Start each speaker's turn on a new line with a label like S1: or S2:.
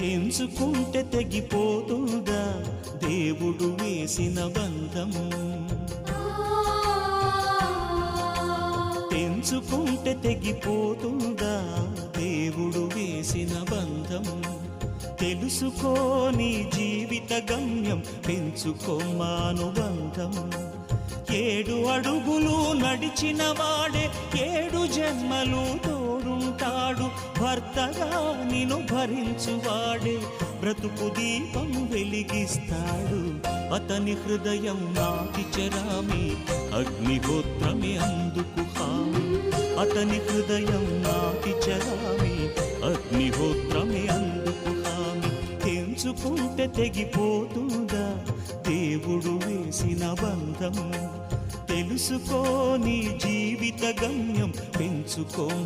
S1: తెంచుకుంటే తెగిపోతుందా దేవుడు వేసిన బంధం? తెంచుకుంటే తెగిపోతుందా దేవుడు వేసిన బంధం? తెలుసుకో నీ జీవిత గమ్యం, పెంచుకోమానుబంధం. 7 అడుగులు నడిచిన వాడే 7 జన్మలు తోడుంటాడు. భర్తగా నిన్ను భరించువాడే బ్రతుకు దీపం వెలిగిస్తాడు. అతని హృదయం నాటి చెరామి, అగ్నిహోత్రమే అందుకు హామీ. అతని హృదయం నాటి చెరామి, అగ్నిహోత్రమే అందుకు హామీ. తెంచుకుంటే తెగిపోతుందా దేవుడు వేసిన బంధం? తెలుసుకో నీ జీవిత గమ్యం, పెంచుకోమానుబంధం.